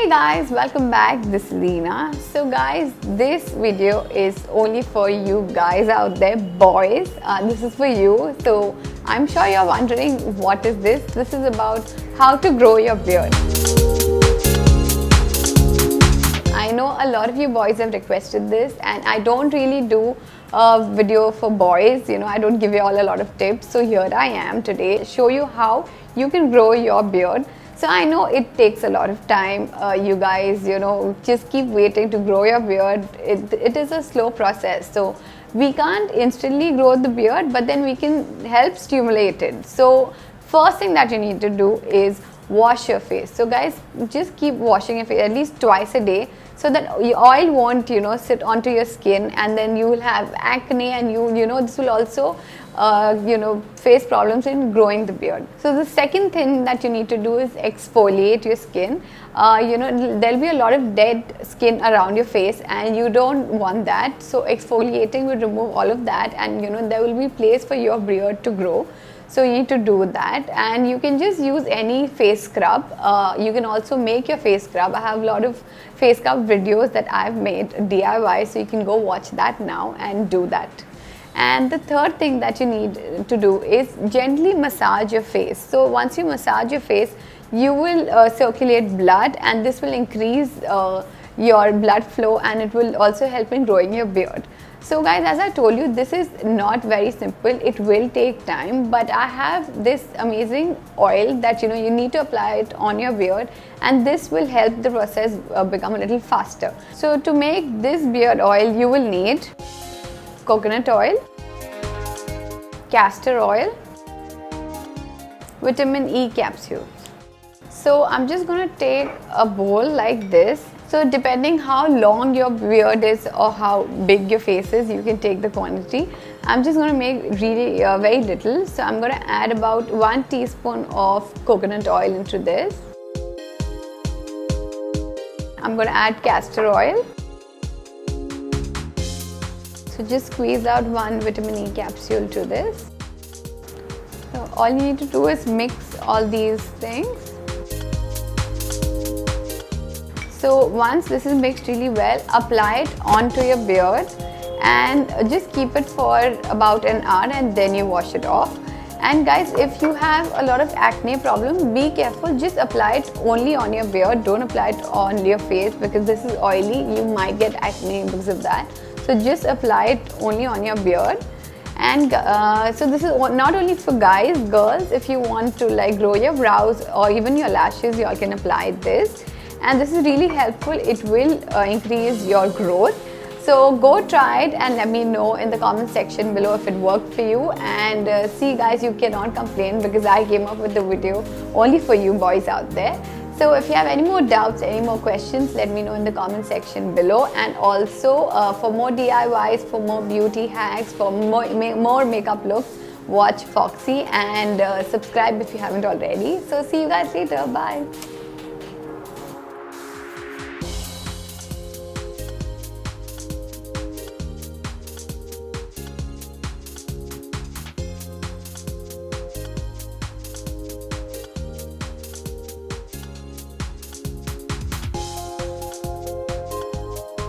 Hey guys, welcome back. This is Leena. So guys, this video is only for you guys out there, boys. This is for you. So I'm sure you're wondering, what is this? This is about how to grow your beard. I know a lot of you boys have requested this, and I don't really do a video for boys. I don't give you all a lot of tips. So here I am today, show you how you can grow your beard. So I know it takes a lot of time. You guys, just keep waiting to grow your beard. It is a slow process. So we can't instantly grow the beard, but then we can help stimulate it. So first thing that you need to do is wash your face. So guys, just keep washing your face at least twice a day, so that your oil won't sit onto your skin, and then you will have acne, and this will also face problems in growing the beard. So the second thing that you need to do is exfoliate your skin. There'll be a lot of dead skin around your face, and you don't want that. So exfoliating will remove all of that, and there will be place for your beard to grow. So you need to do that, and you can just use any face scrub. You can also make your face scrub. I have a lot of face scrub videos that I've made DIY, so you can go watch that now and do that. And the third thing that you need to do is gently massage your face. So once you massage your face, you will circulate blood, and this will increase your blood flow, and it will also help in growing your beard. So guys, as I told you, this is not very simple. It will take time, but I have this amazing oil that you need to apply it on your beard, and this will help the process become a little faster. So to make this beard oil, you will need coconut oil, castor oil, vitamin E capsules. So I'm just going to take a bowl like this. So depending how long your beard is or how big your face is, you can take the quantity. I'm just going to make really very little. So I'm going to add about 1 teaspoon of coconut oil into this. I'm going to add castor oil. So just squeeze out 1 vitamin E capsule to this. So all you need to do is mix all these things. So once this is mixed really well, apply it onto your beard and just keep it for about an hour, and then you wash it off. And guys, if you have a lot of acne problem, be careful. Just apply it only on your beard. Don't apply it on your face, because this is oily. You might get acne because of that. So just apply it only on your beard. And so this is not only for guys, girls. If you want to grow your brows or even your lashes, you all can apply this. And this is really helpful. It will increase your growth. So go try it and let me know in the comment section below if it worked for you. And see guys, you cannot complain, because I came up with the video only for you boys out there. So if you have any more doubts, any more questions, let me know in the comment section below. And also for more DIYs, for more beauty hacks, for more makeup looks, watch Foxy, and subscribe if you haven't already. So see you guys later. Bye.